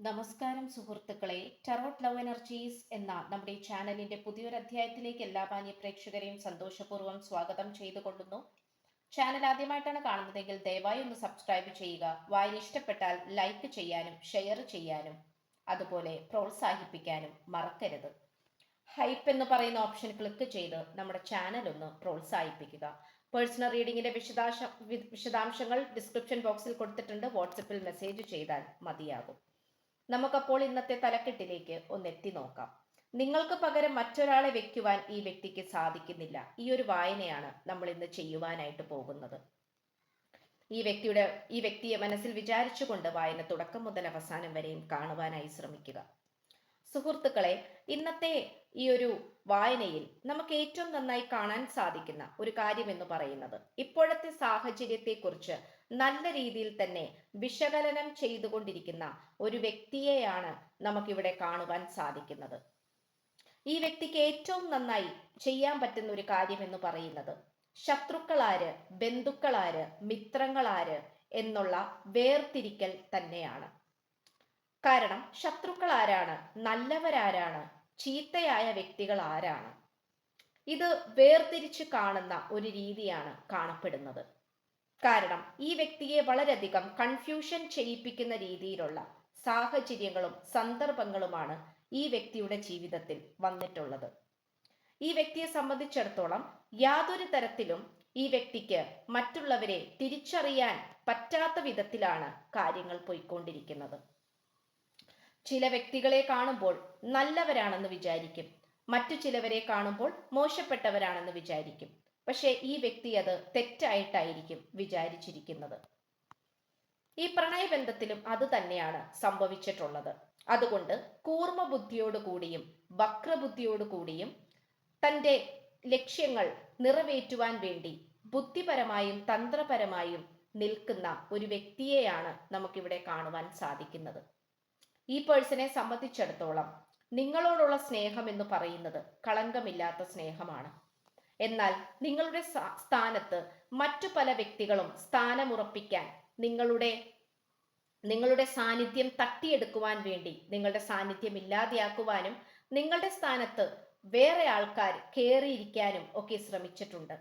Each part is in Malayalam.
നമസ്കാരം സുഹൃത്തുക്കളെ, ടാരോട്ട് ലവ് എനർജീസ് എന്ന നമ്മുടെ ചാനലിന്റെ പുതിയൊരു അധ്യായത്തിലേക്ക് എല്ലാ മാന്യ പ്രേക്ഷകരെയും സന്തോഷപൂർവ്വം സ്വാഗതം ചെയ്തുകൊള്ളുന്നു. ചാനൽ ആദ്യമായിട്ടാണ് കാണുന്നതെങ്കിൽ ദയവായി ഒന്ന് സബ്സ്ക്രൈബ് ചെയ്യുക. വായന ഇഷ്ടപ്പെട്ടാൽ ലൈക്ക് ചെയ്യാനും ഷെയർ ചെയ്യാനും അതുപോലെ പ്രോത്സാഹിപ്പിക്കാനും മറക്കരുത്. ഹൈപ്പ് എന്ന് പറയുന്ന ഓപ്ഷൻ ക്ലിക്ക് ചെയ്ത് നമ്മുടെ ചാനൽ ഒന്ന് പ്രോത്സാഹിപ്പിക്കുക. പേഴ്സണൽ റീഡിങ്ങിന്റെ വിശദാംശങ്ങൾ ഡിസ്ക്രിപ്ഷൻ ബോക്സിൽ കൊടുത്തിട്ടുണ്ട്. വാട്സപ്പിൽ മെസ്സേജ് ചെയ്താൽ മതിയാകും. നമുക്കപ്പോൾ ഇന്നത്തെ തലക്കെട്ടിലേക്ക് ഒന്നെത്തി നോക്കാം. നിങ്ങൾക്ക് പകരം മറ്റൊരാളെ വെക്കുവാൻ ഈ വ്യക്തിക്ക് സാധിക്കുന്നില്ല. ഈ ഒരു വായനയാണ് നമ്മൾ ഇന്ന് ചെയ്യുവാനായിട്ട് പോകുന്നത്. ഈ വ്യക്തിയെ മനസ്സിൽ വിചാരിച്ചുകൊണ്ട് വായന തുടക്കം മുതൽ അവസാനം വരെയും കാണുവാനായി ശ്രമിക്കുക. സുഹൃത്തുക്കളെ, ഇന്നത്തെ ഈ ഒരു വായനയിൽ നമുക്ക് ഏറ്റവും നന്നായി കാണാൻ സാധിക്കുന്ന ഒരു കാര്യം എന്ന് പറയുന്നത് ഇപ്പോഴത്തെ സാഹചര്യത്തെക്കുറിച്ച് നല്ല രീതിയിൽ തന്നെ വിശകലനം ചെയ്തുകൊണ്ടിരിക്കുന്ന ഒരു വ്യക്തിയെയാണ് നമുക്കിവിടെ കാണുവാൻ സാധിക്കുന്നത്. ഈ വ്യക്തിക്ക് ഏറ്റവും നന്നായി ചെയ്യാൻ പറ്റുന്ന ഒരു കാര്യം എന്ന് പറയുന്നത് ശത്രുക്കളാര്, ബന്ധുക്കളാര്, മിത്രങ്ങളാര് എന്നുള്ള വേർതിരിക്കൽ തന്നെയാണ്. കാരണം ശത്രുക്കൾ ആരാണ്, നല്ലവരാരാണ്, ചീത്തയായ വ്യക്തികൾ ആരാണ്, ഇത് വേർതിരിച്ച് കാണുന്ന ഒരു രീതിയാണ് കാണപ്പെടുന്നത്. കാരണം ഈ വ്യക്തിയെ വളരെയധികം കൺഫ്യൂഷൻ ചെയ്യിപ്പിക്കുന്ന രീതിയിലുള്ള സാഹചര്യങ്ങളും സന്ദർഭങ്ങളുമാണ് ഈ വ്യക്തിയുടെ ജീവിതത്തിൽ വന്നിട്ടുള്ളത്. ഈ വ്യക്തിയെ സംബന്ധിച്ചിടത്തോളം യാതൊരു തരത്തിലും ഈ വ്യക്തിക്ക് മറ്റുള്ളവരെ തിരിച്ചറിയാൻ പറ്റാത്ത വിധത്തിലാണ് കാര്യങ്ങൾ പോയിക്കൊണ്ടിരിക്കുന്നത്. ചില വ്യക്തികളെ കാണുമ്പോൾ നല്ലവരാണെന്ന് വിചാരിക്കും, മറ്റു ചിലവരെ കാണുമ്പോൾ മോശപ്പെട്ടവരാണെന്ന് വിചാരിക്കും. പക്ഷെ ഈ വ്യക്തി അത് തെറ്റായിട്ടായിരിക്കും വിചാരിച്ചിരിക്കുന്നത്. ഈ പ്രണയബന്ധത്തിലും അത് തന്നെയാണ് സംഭവിച്ചിട്ടുള്ളത്. അതുകൊണ്ട് കൂർമ്മ ബുദ്ധിയോടുകൂടിയും വക്രബുദ്ധിയോടുകൂടിയും തൻ്റെ ലക്ഷ്യങ്ങൾ നിറവേറ്റുവാൻ വേണ്ടി ബുദ്ധിപരമായും തന്ത്രപരമായും നിൽക്കുന്ന ഒരു വ്യക്തിയെയാണ് നമുക്കിവിടെ കാണുവാൻ സാധിക്കുന്നത്. ഈ പേഴ്സണെ സംബന്ധിച്ചിടത്തോളം നിങ്ങളോടുള്ള സ്നേഹം എന്ന് പറയുന്നത് കളങ്കമില്ലാത്ത സ്നേഹമാണ്. എന്നാൽ നിങ്ങളുടെ സ്ഥാനത്ത് മറ്റു പല വ്യക്തികളും സ്ഥാനമുറപ്പിക്കാൻ നിങ്ങളുടെ സാന്നിധ്യം തട്ടിയെടുക്കുവാൻ വേണ്ടി, നിങ്ങളുടെ സാന്നിധ്യം ഇല്ലാതെയാക്കുവാനും നിങ്ങളുടെ സ്ഥാനത്ത് വേറെ ആൾക്കാർ കയറിയിരിക്കാനും ഒക്കെ ശ്രമിച്ചിട്ടുണ്ട്.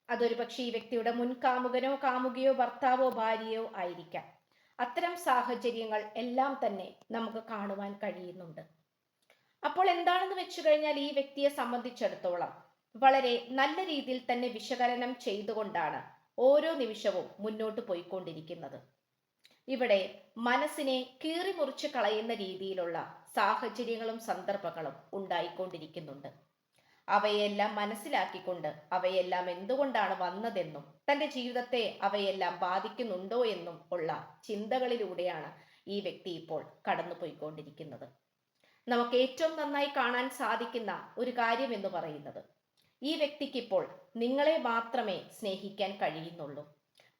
അതൊരു പക്ഷേ ഈ വ്യക്തിയുടെ മുൻ കാമുകനോ കാമുകയോ ഭർത്താവോ ഭാര്യയോ ആയിരിക്കാം. അത്തരം സാഹചര്യങ്ങൾ എല്ലാം തന്നെ നമുക്ക് കാണുവാൻ കഴിയുന്നുണ്ട്. അപ്പോൾ എന്താണെന്ന് വെച്ചു കഴിഞ്ഞാൽ ഈ വ്യക്തിയെ സംബന്ധിച്ചിടത്തോളം വളരെ നല്ല രീതിയിൽ തന്നെ വിശകലനം ചെയ്തുകൊണ്ടാണ് ഓരോ നിമിഷവും മുന്നോട്ട് പോയിക്കൊണ്ടിരിക്കുന്നത്. ഇവിടെ മനസ്സിനെ കീറിമുറിച്ച് കളയുന്ന രീതിയിലുള്ള സാഹചര്യങ്ങളും സന്ദർഭങ്ങളും ഉണ്ടായിക്കൊണ്ടിരിക്കുന്നുണ്ട്. അവയെല്ലാം മനസ്സിലാക്കിക്കൊണ്ട് അവയെല്ലാം എന്തുകൊണ്ടാണ് വന്നതെന്നും തൻ്റെ ജീവിതത്തെ അവയെല്ലാം ബാധിക്കുന്നുണ്ടോ എന്നും ഉള്ള ചിന്തകളിലൂടെയാണ് ഈ വ്യക്തി ഇപ്പോൾ കടന്നുപോയിക്കൊണ്ടിരിക്കുന്നത്. നമുക്ക് ഏറ്റവും നന്നായി കാണാൻ സാധിക്കുന്ന ഒരു കാര്യം എന്ന് പറയുന്നത് ഈ വ്യക്തിക്ക് ഇപ്പോൾ നിങ്ങളെ മാത്രമേ സ്നേഹിക്കാൻ കഴിയുന്നുള്ളൂ.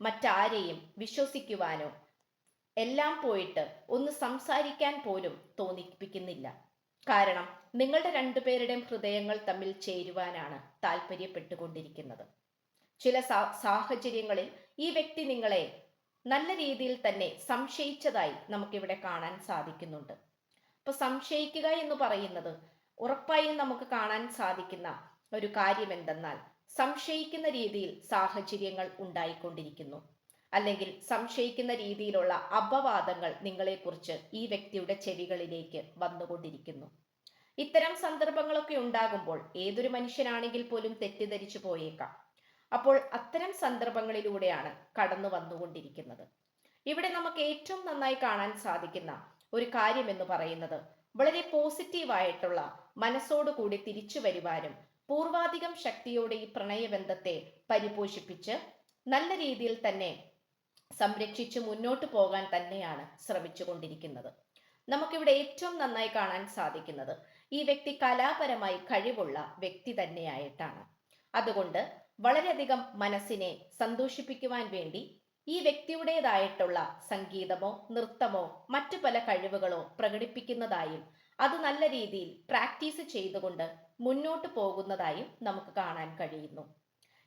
മറ്റാരെയും വിശ്വസിക്കുവാനോ എല്ലാം പോയിട്ട് ഒന്ന് സംസാരിക്കാൻ പോലും തോന്നിപ്പിക്കുന്നില്ല. കാരണം നിങ്ങളുടെ രണ്ടുപേരുടെയും ഹൃദയങ്ങൾ തമ്മിൽ ചേരുവാനാണ് താല്പര്യപ്പെട്ടുകൊണ്ടിരിക്കുന്നത്. ചില സാഹചര്യങ്ങളിൽ ഈ വ്യക്തി നിങ്ങളെ നല്ല രീതിയിൽ തന്നെ സംശയിച്ചതായി നമുക്കിവിടെ കാണാൻ സാധിക്കുന്നുണ്ട്. അപ്പൊ സംശയിക്കുക എന്ന് പറയുന്നത് ഉറപ്പായും നമുക്ക് കാണാൻ സാധിക്കുന്ന ഒരു കാര്യം എന്തെന്നാൽ സംശയിക്കുന്ന രീതിയിൽ സാഹചര്യങ്ങൾ ഉണ്ടായിക്കൊണ്ടിരിക്കുന്നു, അല്ലെങ്കിൽ സംശയിക്കുന്ന രീതിയിലുള്ള അപവാദങ്ങൾ നിങ്ങളെക്കുറിച്ച് ഈ വ്യക്തിയുടെ ചെവികളിലേക്ക് വന്നുകൊണ്ടിരിക്കുന്നു. ഇത്തരം സന്ദർഭങ്ങളൊക്കെ ഉണ്ടാകുമ്പോൾ ഏതൊരു മനുഷ്യനാണെങ്കിൽ പോലും തെറ്റിദ്ധരിച്ചു പോയേക്കാം. അപ്പോൾ അത്തരം സന്ദർഭങ്ങളിലൂടെയാണ് കടന്നു വന്നുകൊണ്ടിരിക്കുന്നത്. ഇവിടെ നമുക്ക് ഏറ്റവും നന്നായി കാണാൻ സാധിക്കുന്ന ഒരു കാര്യം എന്ന് പറയുന്നത് വളരെ പോസിറ്റീവായിട്ടുള്ള മനസ്സോടുകൂടി തിരിച്ചു വരുവാനും പൂർവാധികം ശക്തിയോടെ ഈ പ്രണയബന്ധത്തെ പരിപോഷിപ്പിച്ച് നല്ല രീതിയിൽ തന്നെ സംരക്ഷിച്ച് മുന്നോട്ട് പോകാൻ തന്നെയാണ് ശ്രമിച്ചുകൊണ്ടിരിക്കുന്നത്. നമുക്കിവിടെ ഏറ്റവും നന്നായി കാണാൻ സാധിക്കുന്നത് ഈ വ്യക്തി കലാപരമായി കഴിവുള്ള വ്യക്തി തന്നെയായിട്ടാണ്. അതുകൊണ്ട് വളരെയധികം മനസ്സിനെ സന്തോഷിപ്പിക്കുവാൻ വേണ്ടി ഈ വ്യക്തിയുടേതായിട്ടുള്ള സംഗീതമോ നൃത്തമോ മറ്റു പല കഴിവുകളോ പ്രകടിപ്പിക്കുന്നതായും അത് നല്ല രീതിയിൽ പ്രാക്ടീസ് ചെയ്തുകൊണ്ട് മുന്നോട്ട് പോകുന്നതായും നമുക്ക് കാണാൻ കഴിയുന്നു.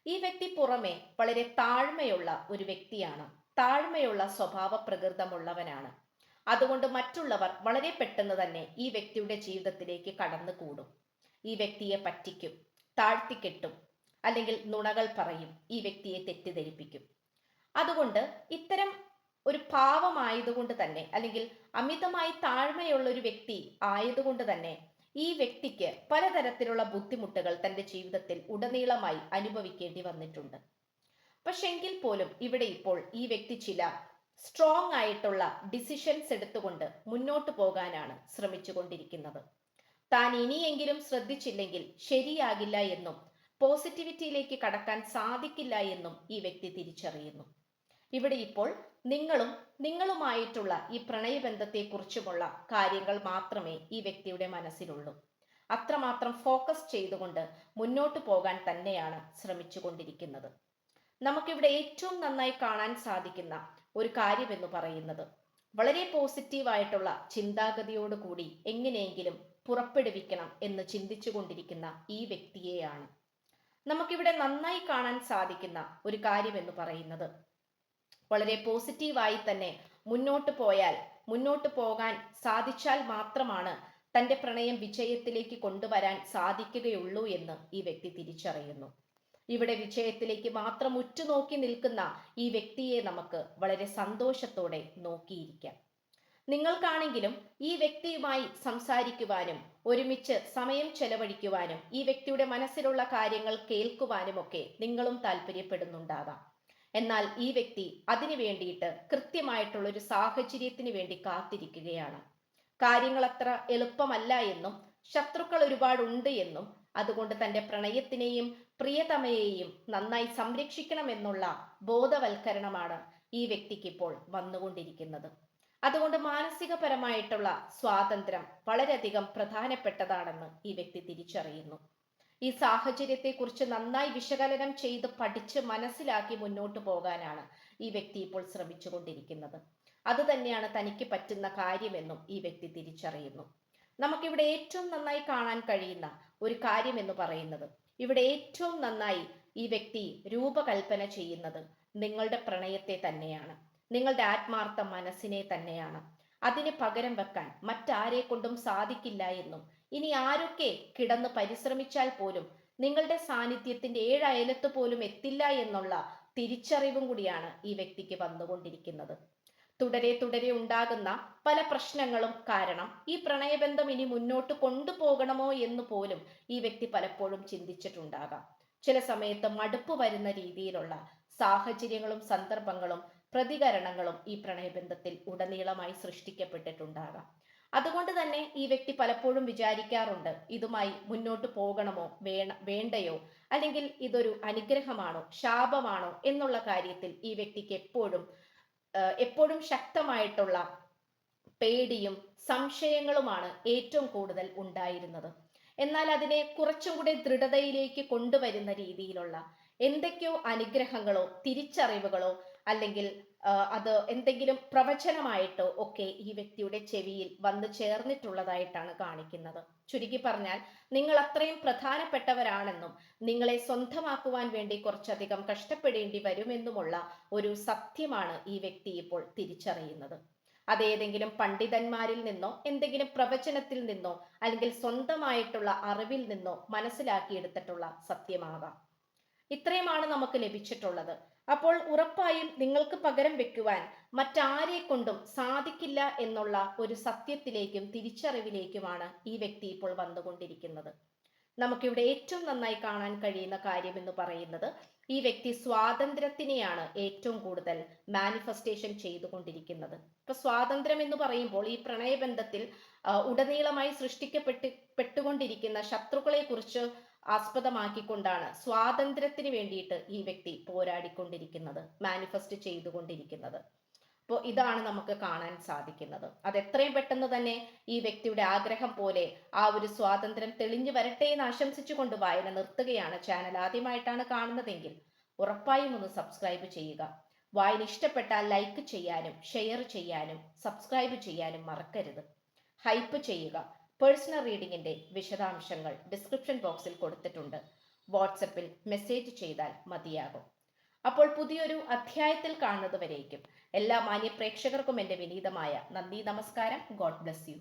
ഈ വ്യക്തി പുറമെ വളരെ താഴ്മയുള്ള ഒരു വ്യക്തിയാണ്, താഴ്മയുള്ള സ്വഭാവ പ്രകൃതമുള്ളവനാണ്. അതുകൊണ്ട് മറ്റുള്ളവർ വളരെ പെട്ടെന്ന് തന്നെ ഈ വ്യക്തിയുടെ ജീവിതത്തിലേക്ക് കടന്നുകൂടും. ഈ വ്യക്തിയെ പറ്റിക്കും, താഴ്ത്തിക്കെട്ടും, അല്ലെങ്കിൽ നുണകൾ പറയും, ഈ വ്യക്തിയെ തെറ്റിദ്ധരിപ്പിക്കും. അതുകൊണ്ട് ഇത്തരം ഒരു പാവമായതുകൊണ്ട് തന്നെ, അല്ലെങ്കിൽ അമിതമായി താഴ്മയുള്ള ഒരു വ്യക്തി ആയതുകൊണ്ട് തന്നെ ഈ വ്യക്തിക്ക് പലതരത്തിലുള്ള ബുദ്ധിമുട്ടുകൾ തന്റെ ജീവിതത്തിൽ ഉടനീളമായി അനുഭവിക്കേണ്ടി വന്നിട്ടുണ്ട്. പക്ഷെ എങ്കിൽ പോലും ഇവിടെ ഇപ്പോൾ ഈ വ്യക്തി ചില സ്ട്രോങ് ആയിട്ടുള്ള ഡിസിഷൻസ് എടുത്തുകൊണ്ട് മുന്നോട്ട് പോകാനാണ് ശ്രമിച്ചുകൊണ്ടിരിക്കുന്നത്. താൻ ഇനിയെങ്കിലും ശ്രദ്ധിച്ചില്ലെങ്കിൽ ശരിയാകില്ല എന്നും പോസിറ്റിവിറ്റിയിലേക്ക് കടക്കാൻ സാധിക്കില്ല എന്നും ഈ വ്യക്തി തിരിച്ചറിയുന്നു. ഇവിടെ ഇപ്പോൾ നിങ്ങളുമായിട്ടുള്ള ഈ പ്രണയബന്ധത്തെക്കുറിച്ചുമുള്ള കാര്യങ്ങൾ മാത്രമേ ഈ വ്യക്തിയുടെ മനസ്സിലുള്ളൂ. അത്രമാത്രം ഫോക്കസ് ചെയ്തുകൊണ്ട് മുന്നോട്ട് പോകാൻ തന്നെയാണ് ശ്രമിച്ചുകൊണ്ടിരിക്കുന്നത്. നമുക്കിവിടെ ഏറ്റവും നന്നായി കാണാൻ സാധിക്കുന്ന ഒരു കാര്യം എന്ന് പറയുന്നത്, വളരെ പോസിറ്റീവായിട്ടുള്ള ചിന്താഗതിയോട് കൂടി എങ്ങനെയെങ്കിലും പുറപ്പെടുവിക്കണം എന്ന് ചിന്തിച്ചു കൊണ്ടിരിക്കുന്ന ഈ വ്യക്തിയെയാണ്. നമുക്കിവിടെ നന്നായി കാണാൻ സാധിക്കുന്ന ഒരു കാര്യം എന്ന് പറയുന്നത്, വളരെ പോസിറ്റീവായി തന്നെ മുന്നോട്ട് പോകാൻ സാധിച്ചാൽ മാത്രമാണ് തൻ്റെ പ്രണയം വിജയത്തിലേക്ക് കൊണ്ടുവരാൻ സാധിക്കുകയുള്ളൂ എന്ന് ഈ വ്യക്തി തിരിച്ചറിയുന്നു. ഇവിടെ വിജയത്തിലേക്ക് മാത്രം ഉറ്റുനോക്കി നിൽക്കുന്ന ഈ വ്യക്തിയെ നമുക്ക് വളരെ സന്തോഷത്തോടെ നോക്കിയിരിക്കാം. നിങ്ങൾക്കാണെങ്കിലും ഈ വ്യക്തിയുമായി സംസാരിക്കുവാനും ഒരുമിച്ച് സമയം ചെലവഴിക്കുവാനും ഈ വ്യക്തിയുടെ മനസ്സിലുള്ള കാര്യങ്ങൾ കേൾക്കുവാനുമൊക്കെ നിങ്ങളും താല്പര്യപ്പെടുന്നുണ്ടാകാം. എന്നാൽ ഈ വ്യക്തി അതിനു വേണ്ടിയിട്ട് കൃത്യമായിട്ടുള്ളൊരു സാഹചര്യത്തിന് വേണ്ടി കാത്തിരിക്കുകയാണ്. കാര്യങ്ങൾ അത്ര എളുപ്പമല്ല എന്നും ശത്രുക്കൾ ഒരുപാടുണ്ട് എന്നും അതുകൊണ്ട് തൻ്റെ പ്രണയത്തിനെയും പ്രിയതമയെയും നന്നായി സംരക്ഷിക്കണമെന്നുള്ള ബോധവൽക്കരണമാണ് ഈ വ്യക്തിക്ക് ഇപ്പോൾ വന്നുകൊണ്ടിരിക്കുന്നത്. അതുകൊണ്ട് മാനസികപരമായിട്ടുള്ള സ്വാതന്ത്ര്യം വളരെയധികം പ്രധാനപ്പെട്ടതാണെന്ന് ഈ വ്യക്തി തിരിച്ചറിയുന്നു. ഈ സാഹചര്യത്തെക്കുറിച്ച് നന്നായി വിശകലനം ചെയ്ത് പഠിച്ച് മനസ്സിലാക്കി മുന്നോട്ട് പോകാനാണ് ഈ വ്യക്തി ഇപ്പോൾ ശ്രമിച്ചുകൊണ്ടിരിക്കുന്നത്. അത് തന്നെയാണ് തനിക്ക് പറ്റുന്ന കാര്യമെന്നും ഈ വ്യക്തി തിരിച്ചറിയുന്നു. നമുക്കിവിടെ ഏറ്റവും നന്നായി കാണാൻ കഴിയുന്ന ഒരു കാര്യം എന്ന് പറയുന്നത്, ഇവിടെ ഏറ്റവും നന്നായി ഈ വ്യക്തി രൂപകൽപ്പന ചെയ്യുന്നത് നിങ്ങളുടെ പ്രണയത്തെ തന്നെയാണ്, നിങ്ങളുടെ ആത്മാർത്ഥ മനസ്സിനെ തന്നെയാണ്. അതിന് പകരം വെക്കാൻ മറ്റാരെ കൊണ്ടും സാധിക്കില്ല എന്നും ഇനി ആരൊക്കെ കിടന്ന് പരിശ്രമിച്ചാൽ പോലും നിങ്ങളുടെ സാന്നിധ്യത്തിന്റെ ഏഴയലത്ത് പോലും എത്തില്ല എന്നുള്ള തിരിച്ചറിവും കൂടിയാണ് ഈ വ്യക്തിക്ക് വന്നുകൊണ്ടിരിക്കുന്നത്. തുടരെ ഉണ്ടാകുന്ന പല പ്രശ്നങ്ങളും കാരണം ഈ പ്രണയബന്ധം ഇനി മുന്നോട്ട് കൊണ്ടുപോകണമോ എന്ന് പോലും ഈ വ്യക്തി പലപ്പോഴും ചിന്തിച്ചിട്ടുണ്ടാകാം. ചില സമയത്ത് മടുപ്പ് വരുന്ന രീതിയിലുള്ള സാഹചര്യങ്ങളും സന്ദർഭങ്ങളും പ്രതികരണങ്ങളും ഈ പ്രണയബന്ധത്തിൽ ഉടനീളമായി സൃഷ്ടിക്കപ്പെട്ടിട്ടുണ്ടാകാം. അതുകൊണ്ട് തന്നെ ഈ വ്യക്തി പലപ്പോഴും വിചാരിക്കാറുണ്ട്, ഇതുമായി മുന്നോട്ട് പോകണമോ വേണ്ടയോ, അല്ലെങ്കിൽ ഇതൊരു അനുഗ്രഹമാണോ ശാപമാണോ എന്നുള്ള കാര്യത്തിൽ ഈ വ്യക്തിക്ക് എപ്പോഴും ശക്തമായിട്ടുള്ള പേടിയും സംശയങ്ങളുമാണ് ഏറ്റവും കൂടുതൽ ഉണ്ടായിരുന്നത്. എന്നാൽ അതിനെ കുറച്ചും കൂടെ ദൃഢതയിലേക്ക് കൊണ്ടുവരുന്ന രീതിയിലുള്ള എന്തൊക്കെയോ അനുഗ്രഹങ്ങളോ തിരിച്ചറിവുകളോ അല്ലെങ്കിൽ അത് എന്തെങ്കിലും പ്രവചനമായിട്ടോ ഒക്കെ ഈ വ്യക്തിയുടെ ചെവിയിൽ വന്നു ചേർന്നിട്ടുള്ളതായിട്ടാണ് കാണിക്കുന്നത്. ചുരുക്കി പറഞ്ഞാൽ നിങ്ങൾ അത്രയും പ്രധാനപ്പെട്ടവരാണെന്നും നിങ്ങളെ സ്വന്തമാക്കുവാൻ വേണ്ടി കുറച്ചധികം കഷ്ടപ്പെടേണ്ടി വരുമെന്നുമുള്ള ഒരു സത്യമാണ് ഈ വ്യക്തി ഇപ്പോൾ തിരിച്ചറിയുന്നത്. അതേതെങ്കിലും പണ്ഡിതന്മാരിൽ നിന്നോ എന്തെങ്കിലും പ്രവചനത്തിൽ നിന്നോ അല്ലെങ്കിൽ സ്വന്തമായിട്ടുള്ള അറിവിൽ നിന്നോ മനസ്സിലാക്കിയെടുത്തിട്ടുള്ള സത്യമാകാം. ഇത്രയുമാണ് നമുക്ക് ലഭിച്ചിട്ടുള്ളത്. അപ്പോൾ ഉറപ്പായും നിങ്ങൾക്ക് പകരം വെക്കുവാൻ മറ്റാരെ കൊണ്ടും സാധിക്കില്ല എന്നുള്ള ഒരു സത്യത്തിലേക്കും തിരിച്ചറിവിലേക്കുമാണ് ഈ വ്യക്തി ഇപ്പോൾ വന്നുകൊണ്ടിരിക്കുന്നത്. നമുക്കിവിടെ ഏറ്റവും നന്നായി കാണാൻ കഴിയുന്ന കാര്യം എന്ന് പറയുന്നത്, ഈ വ്യക്തി സ്വാതന്ത്ര്യത്തിനെയാണ് ഏറ്റവും കൂടുതൽ മാനിഫെസ്റ്റേഷൻ ചെയ്തുകൊണ്ടിരിക്കുന്നത്. ഇപ്പൊ സ്വാതന്ത്ര്യം എന്ന് പറയുമ്പോൾ ഈ പ്രണയബന്ധത്തിൽ ഉടനീളമായി പെട്ടുകൊണ്ടിരിക്കുന്ന ശത്രുക്കളെ കുറിച്ച് ആസ്പദമാക്കിക്കൊണ്ടാണ് സ്വാതന്ത്ര്യത്തിന് വേണ്ടിയിട്ട് ഈ വ്യക്തി പോരാടിക്കൊണ്ടിരിക്കുന്നത്, മാനിഫെസ്റ്റ് ചെയ്തുകൊണ്ടിരിക്കുന്നത്. അപ്പോൾ ഇതാണ് നമുക്ക് കാണാൻ സാധിക്കുന്നത്. അത് എത്രയും പെട്ടെന്ന് തന്നെ ഈ വ്യക്തിയുടെ ആഗ്രഹം പോലെ ആ ഒരു സ്വാതന്ത്ര്യം തെളിഞ്ഞു വരട്ടെ എന്ന് ആശംസിച്ചുകൊണ്ട് വായന നിർത്തുകയാണ്. ചാനൽ ആദ്യമായിട്ടാണ് കാണുന്നതെങ്കിൽ ഉറപ്പായും ഒന്ന് സബ്സ്ക്രൈബ് ചെയ്യുക. വായന ഇഷ്ടപ്പെട്ടാൽ ലൈക്ക് ചെയ്യാനും ഷെയർ ചെയ്യാനും സബ്സ്ക്രൈബ് ചെയ്യാനും മറക്കരുത്. ഹൈപ്പ് ചെയ്യുക. പേഴ്സണൽ റീഡിങ്ങിന്റെ വിശദാംശങ്ങൾ ഡിസ്ക്രിപ്ഷൻ ബോക്സിൽ കൊടുത്തിട്ടുണ്ട്. വാട്സപ്പിൽ മെസ്സേജ് ചെയ്താൽ മതിയാകും. അപ്പോൾ പുതിയൊരു അധ്യായത്തിൽ കാണുന്നതുവരേക്കും എല്ലാ മാന്യ പ്രേക്ഷകർക്കും എൻ്റെ വിനീതമായ നന്ദി, നമസ്കാരം. God bless you.